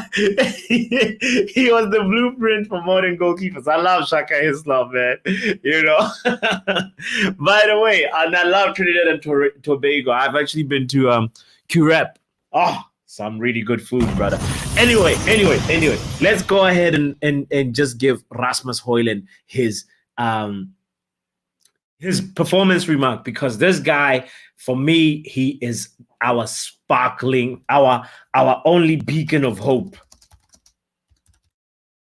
[SPEAKER 1] he was the blueprint for modern goalkeepers. I love Shaka Islam, man. You know. By the way, and I love Trinidad and Tobago. I've actually been to Curep. Oh, some really good food, brother. Anyway, let's go ahead and just give Rasmus Højlund his performance remark, because this guy, for me, he is our sparkling, our only beacon of hope.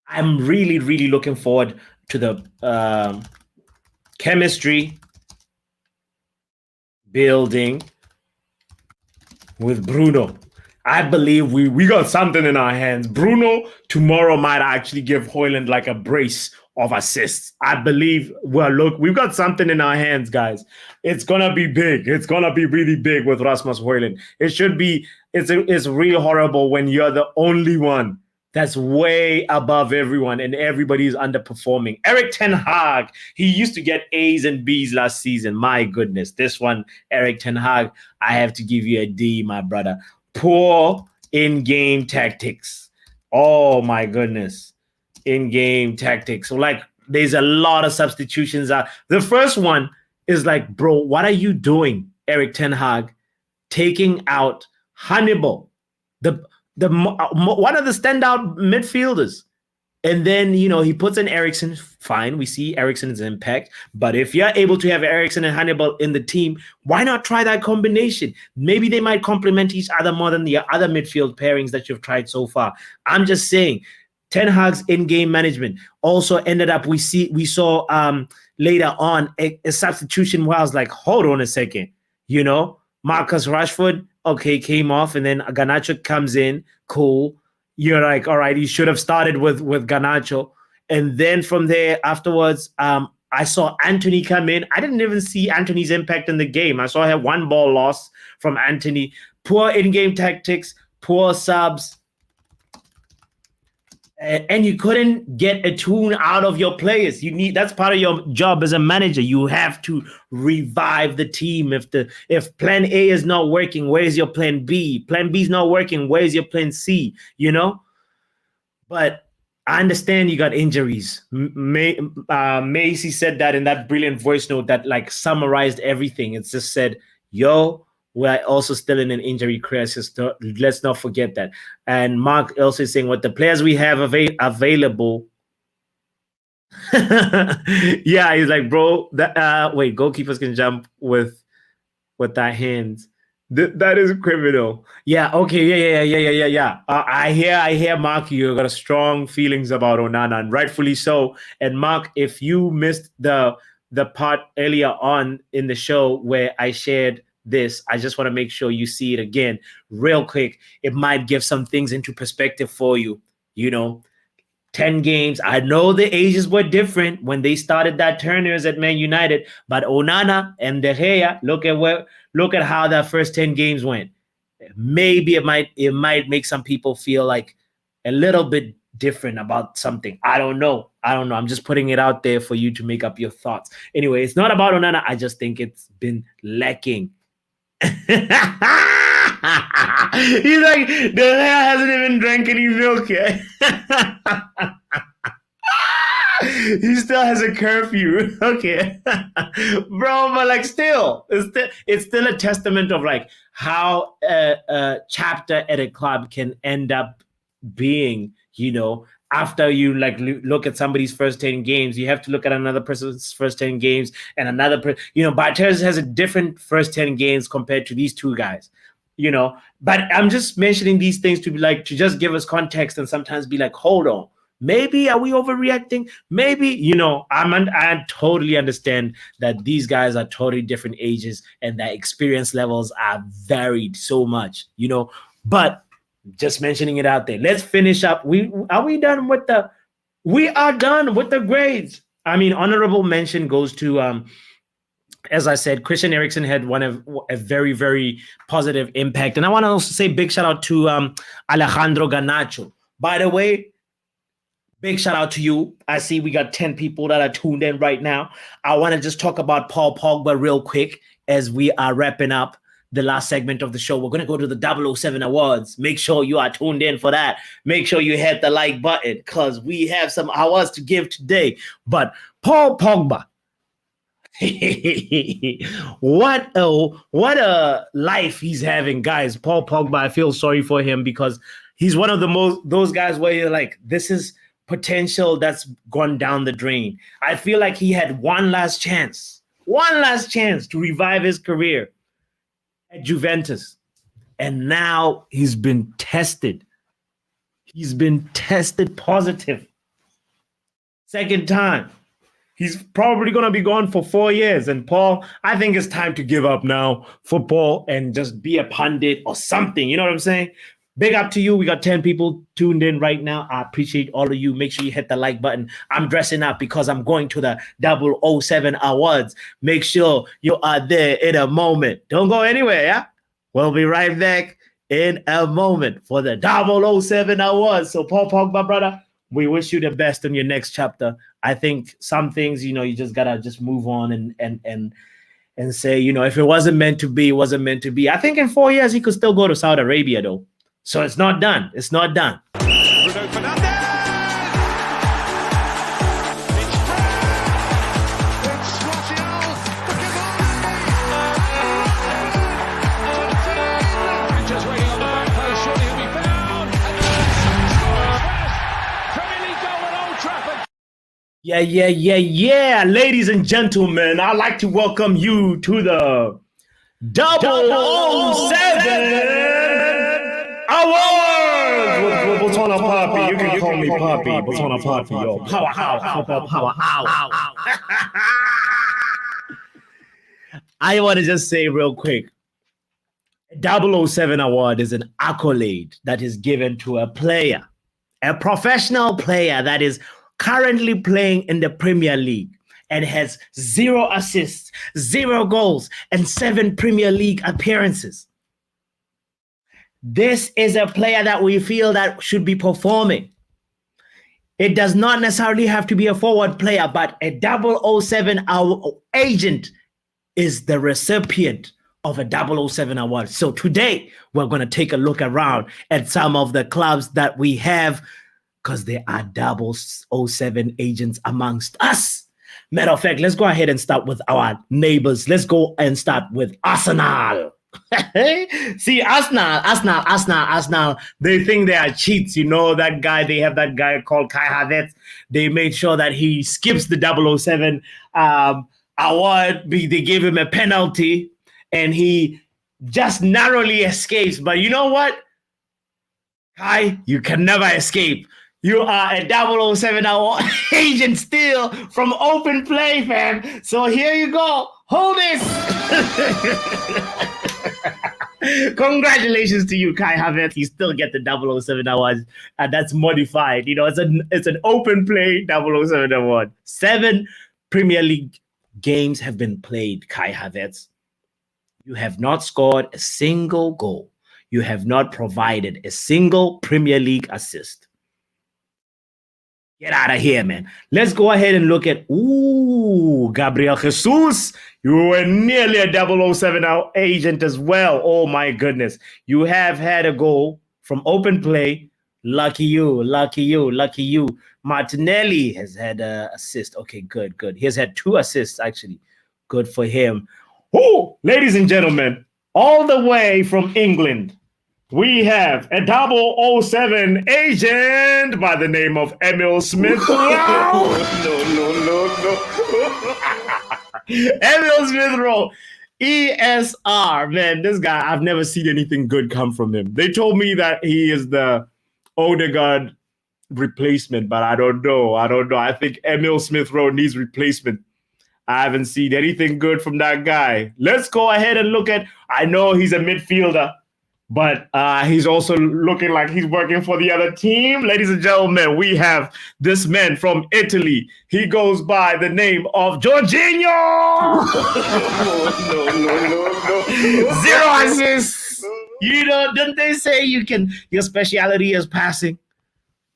[SPEAKER 1] I'm really, really looking forward to the chemistry building with Bruno. I believe we got something in our hands. Bruno tomorrow might actually give Højlund like a brace of assists. I believe, well, look, we've got something in our hands, guys. It's gonna be big. It's gonna be really big with Rasmus Højlund. It should be. It's really horrible when you're the only one that's way above everyone and everybody's underperforming. Eriktenhag, he used to get A's and B's last season. My goodness, this one, Eriktenhag, I have to give you a D, my brother. Poor in-game tactics. Oh my goodness. In-game tactics. So like there's a lot of substitutions out. The first one is like, bro, what are you doing, Eriktenhag, taking out Hannibal, the one of the standout midfielders? And then, you know, he puts in Eriksen. Fine, we see Eriksen's impact. But if you're able to have Eriksen and Hannibal in the team, why not try that combination? Maybe they might complement each other more than the other midfield pairings that you've tried so far. I'm just saying, Ten Hag's in-game management also ended up, we saw later on a substitution where I was like, hold on a second. You know, Marcus Rashford, okay, came off, and then Garnacho comes in, cool. You're like, all right, you should have started with Garnacho. And then from there afterwards, I saw Antony come in. I didn't even see Antony's impact in the game. I saw I had one ball loss from Antony. Poor in-game tactics, poor subs. And you couldn't get a tune out of your players. That's part of your job as a manager. You have to revive the team. If plan A is not working, where's your plan B? Plan B is not working, where's your plan C? You know? But I understand you got injuries. Macy said that in that brilliant voice note that like summarized everything. It just said, yo, we're also still in an injury crisis. Let's not forget that. And Mark also is saying, what the players we have available. Yeah, he's like, bro, wait, goalkeepers can jump with their hands. That is criminal. Yeah, okay, yeah. I hear, Mark, you got strong feelings about Onana, and rightfully so. And Mark, if you missed the part earlier on in the show where I shared this, I just want to make sure you see it again real quick. It might give some things into perspective for you. You know, 10 games. I know the ages were different when they started that turners at Man United, but Onana and De Gea, look at how that first 10 games went. Maybe it might make some people feel like a little bit different about something. I don't know. I'm just putting it out there for you to make up your thoughts. Anyway, it's not about Onana. I just think it's been lacking. He's like, the Gea hasn't even drank any milk yet. He still has a curfew. Okay. Bro, but like it's still a testament of like how a chapter at a club can end up being, you know, after you like look at somebody's first 10 games, you have to look at another person's first 10 games and another person, you know, Barthez has a different first 10 games compared to these two guys, you know. But I'm just mentioning these things to be like, to just give us context and sometimes be like, hold on, maybe are we overreacting? Maybe, you know, I totally understand that these guys are totally different ages and their experience levels are varied so much, you know, but just mentioning it out there. Let's finish up. We are done with the grades. I mean, honorable mention goes to as I said, Christian Eriksen had a very, very positive impact. And I want to also say big shout out to Alejandro Garnacho. By the way, Big shout out to you. I see we got 10 people that are tuned in right now. I want to just talk about Paul Pogba real quick as we are wrapping up the last segment of the show. We're going to go to the 007 Awards. Make sure you are tuned in for that. Make sure you hit the like button because we have some awards to give today. But Paul Pogba, what a life he's having, guys. Paul Pogba, I feel sorry for him because he's one of those guys where you're like, this is potential that's gone down the drain. I feel like he had one last chance to revive his career at Juventus. And now he's been tested. He's been tested positive. Second time. He's probably going to be gone for 4 years. And Paul, I think it's time to give up now, football, and just be a pundit or something. You know what I'm saying? Big up to you. We got 10 people tuned in right now. I appreciate all of you. Make sure you hit the like button. I'm dressing up because I'm going to the 007 Awards. Make sure you are there in a moment. Don't go anywhere, yeah? We'll be right back in a moment for the 007 Awards. So Paul Pogba, brother, we wish you the best in your next chapter. I think some things, you just got to just move on and say, if it wasn't meant to be, it wasn't meant to be. I think in 4 years, he could still go to Saudi Arabia, though. So it's not done. It's not done.
[SPEAKER 5] Bruno Fernandes! It's Martial! Just waiting on the back post. Surely he'll be found. And scores first Premier League goal at Old Trafford.
[SPEAKER 1] Yeah. Ladies and gentlemen, I'd like to welcome you to the 007 Awards with botswanapapi. You can call me Papi. Botswanapapi, yo. Powerhour. I want to just say real quick, 007 Award is an accolade that is given to a player, a professional player that is currently playing in the Premier League and has 0 assists, 0 goals, and 7 Premier League appearances. This is a player that we feel that should be performing. It does not necessarily have to be a forward player, but a 007 agent is the recipient of a 007 award. So today, we're going to take a look around at some of the clubs that we have because there are 007 agents amongst us. Matter of fact, let's go ahead and start with our neighbors. Let's go and start with Arsenal. See, Arsenal, they think they are cheats. That guy, they have that guy called Kai Havertz. They made sure that he skips the 007 award. They gave him a penalty and he just narrowly escapes. But you know what? Kai, you can never escape. You are a 007 award agent still from open play, fam. So here you go. Hold this. Congratulations to you, Kai Havertz. You still get the 007 award, and that's modified. It's an open play 007 award. 7 Premier League games have been played, Kai Havertz. You have not scored a single goal. You have not provided a single Premier League assist. Get out of here, man. Let's go ahead and look at, Gabriel Jesus. You were nearly a 007 agent as well. Oh, my goodness. You have had a goal from open play. Lucky you. Martinelli has had an assist. Okay, good. He has had 2 assists, actually. Good for him. Ladies and gentlemen, all the way from England, we have a 007 agent by the name of Emil Smith Rowe. Emil Smith Rowe. ESR, man, this guy, I've never seen anything good come from him. They told me that he is the Odegaard replacement, but I don't know. I think Emil Smith Rowe needs replacement. I haven't seen anything good from that guy. Let's go ahead and look at, I know he's a midfielder, but he's also looking like he's working for the other team. Ladies and gentlemen, we have this man from Italy. He goes by the name of Jorginho. No. 0 assists. Don't they say your speciality is passing?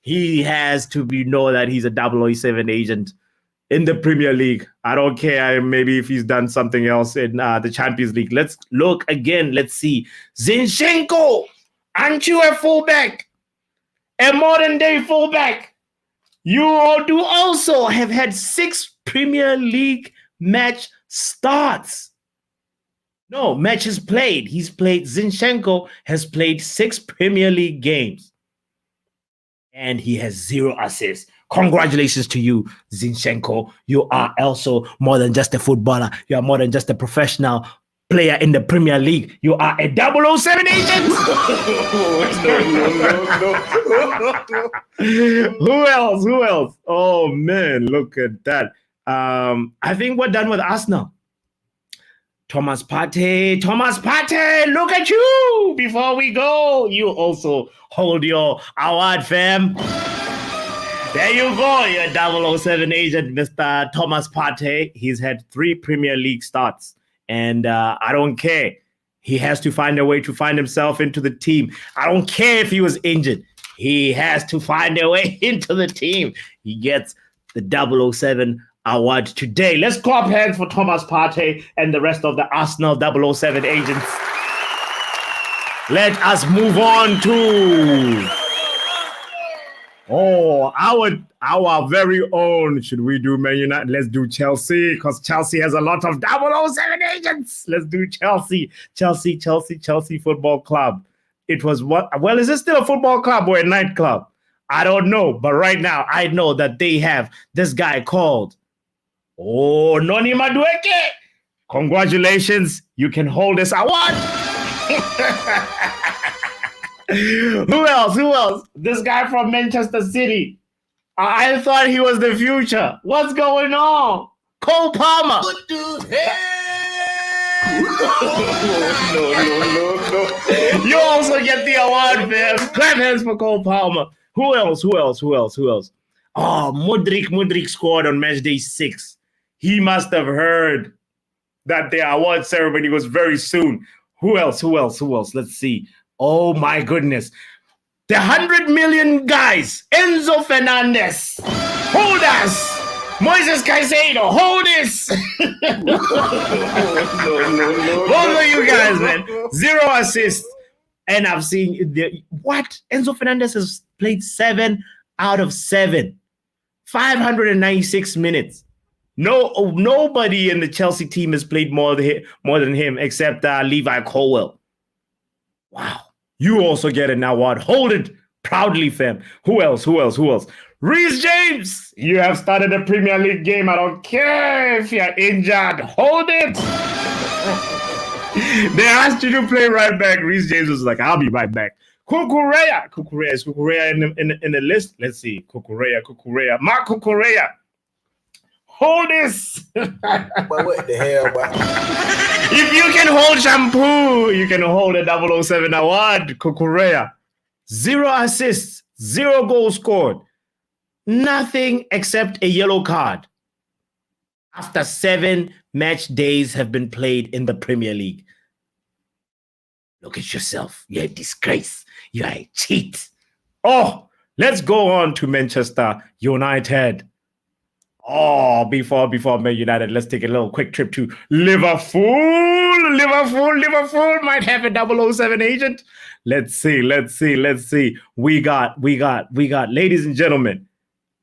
[SPEAKER 1] He has to know that he's a 007 agent in the Premier League. I don't care maybe if he's done something else in the Champions League. Let's look again. Let's see. Zinchenko, aren't you a fullback? A modern day fullback. You do also have had 6 Premier League match starts. No, matches played. Zinchenko has played 6 Premier League games. And he has 0 assists. Congratulations to you, Zinchenko. You are also more than just a footballer. You are more than just a professional player in the Premier League. You are a 007 agent. No. Who else? Oh, man, look at that. I think we're done with Arsenal. Thomas Partey, look at you. Before we go, you also hold your award, fam. There you go, your 007 agent, Mr. Thomas Partey. He's had 3 Premier League starts, and I don't care. He has to find a way to find himself into the team. I don't care if he was injured. He has to find a way into the team. He gets the 007 award today. Let's clap hands for Thomas Partey and the rest of the Arsenal 007 agents. Let us move on to our very own. Should we do Man United? Let's do Chelsea, because Chelsea has a lot of 007 agents. Let's do Chelsea Football Club. It was what? Well, is it still a football club or a nightclub? I don't know, but right now I know that they have this guy called Noni Madueke. Congratulations, you can hold this award. Who else? This guy from Manchester City. I thought he was the future. What's going on? Cole Palmer.
[SPEAKER 4] What the hell?
[SPEAKER 1] No. You also get the award, man. Clap hands for Cole Palmer. Who else? Oh, Mudryk scored on match day 6. He must have heard that the award ceremony was very soon. Who else? Let's see. Oh my goodness. The 100 million guys. Enzo Fernandez. Hold us. Moises Caicedo. Hold this. No. Both of you guys, man. 0 assists. And I've seen what? Enzo Fernandez has played 7 out of 7. 596 minutes. Nobody in the Chelsea team has played more than him except Levi Colwill. Wow. You also get an award. Hold it proudly, fam. Who else? Reece James. You have started a Premier League game. I don't care if you're injured. Hold it. They asked you to play right back. Reece James was like, I'll be right back. Cucurella. Is Cucurella in the list? Let's see. Cucurella. Mark Cucurella. Hold this.
[SPEAKER 4] But what the hell, boy?
[SPEAKER 1] If you can hold shampoo, you can hold a 007 award. Cucurella. 0 assists, 0 goals scored. Nothing except a yellow card. After 7 match days have been played in the Premier League. Look at yourself. You're a disgrace. You're a cheat. Oh, let's go on to Manchester United. Oh, before Man United, let's take a little quick trip to Liverpool. Liverpool might have a 007 agent. Let's see. We got, ladies and gentlemen.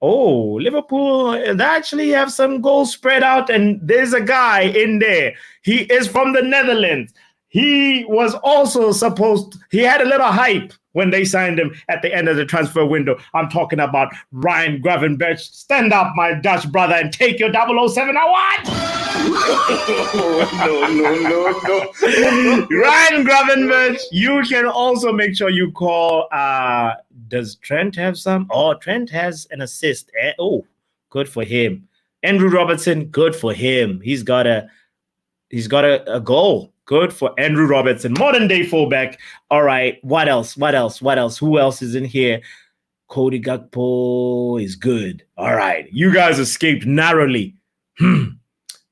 [SPEAKER 1] Oh, Liverpool, they actually have some goals spread out, and there's a guy in there. He is from the Netherlands. He was also he had a little hype when they signed him at the end of the transfer window. I'm talking about Ryan Gravenberch. Stand up, my Dutch brother, and take your 007 award. No. Ryan Gravenberch, you can also make sure you call. Does Trent have some? Oh, Trent has an assist. Oh, good for him. Andrew Robertson, good for him. He's got a goal. Good for Andrew Robertson, modern day fullback. All right, what else? Who else is in here? Cody Gakpo is good. All right, you guys escaped narrowly. We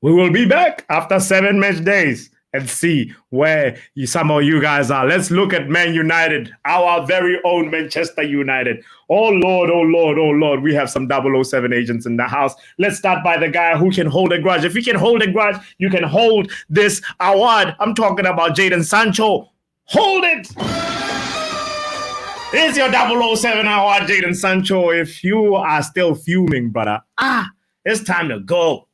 [SPEAKER 1] will be back after 7 match days. and see where some of you guys are. Let's look at Man United, our very own Manchester United. Oh, Lord, oh, Lord, oh, Lord. We have some 007 agents in the house. Let's start by the guy who can hold a grudge. If you can hold a grudge, you can hold this award. I'm talking about Jadon Sancho. Hold it. Here's your 007 award, Jadon Sancho. If you are still fuming, brother, it's time to go.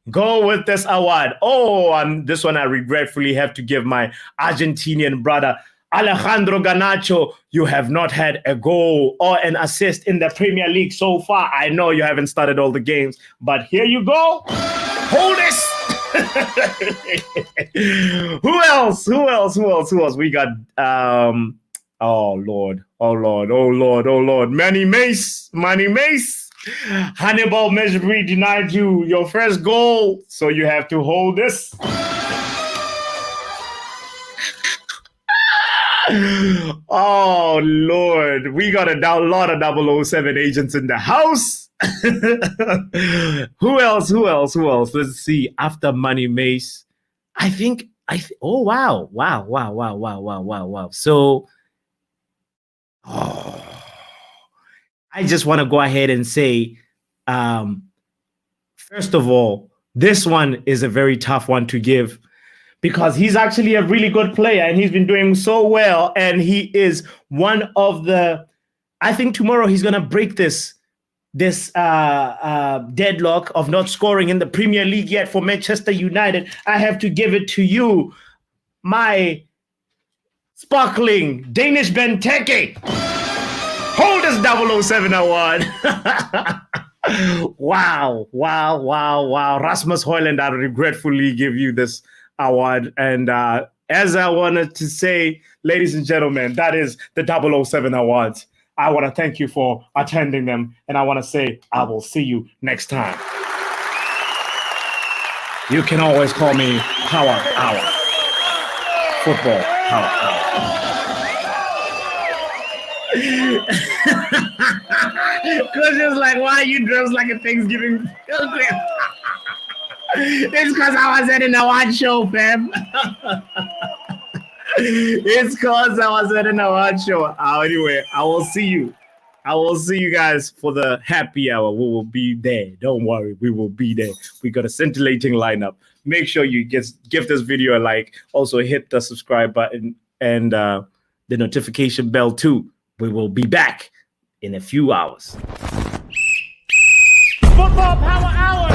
[SPEAKER 1] Go with this award. Oh, and this one I regretfully have to give my Argentinian brother, Alejandro Garnacho. You have not had a goal or an assist in the Premier League so far. I know you haven't started all the games, but here you go. Hold this. Who else? We got, oh, Lord. Manny Mace. Hannibal Mejbri denied you your first goal, so you have to hold this. Oh, Lord. We got a lot of 007 agents in the house. Who else? Let's see. After Money Mace, oh, wow. So, I just want to go ahead and say, first of all, this one is a very tough one to give because he's actually a really good player and he's been doing so well. And he is one of the, I think tomorrow he's going to break this deadlock of not scoring in the Premier League yet for Manchester United. I have to give it to you, my sparkling Danish Benteke. Hold this 007 award. Wow. Rasmus Højlund, I regretfully give you this award. And as I wanted to say, ladies and gentlemen, that is the 007 awards. I want to thank you for attending them. And I want to say, I will see you next time. You can always call me Power Hour. Football Power Hour. Because it's like, why are you dressed like a Thanksgiving? It's because I was at an award show, fam. It's because I was at an award show. Anyway, I will see you guys for the happy hour. We will be there. Don't worry, we will be there. We got a scintillating lineup. Make sure you give this video a like. Also hit the subscribe button and the notification bell too. We will be back in a few hours. Football Power Hour!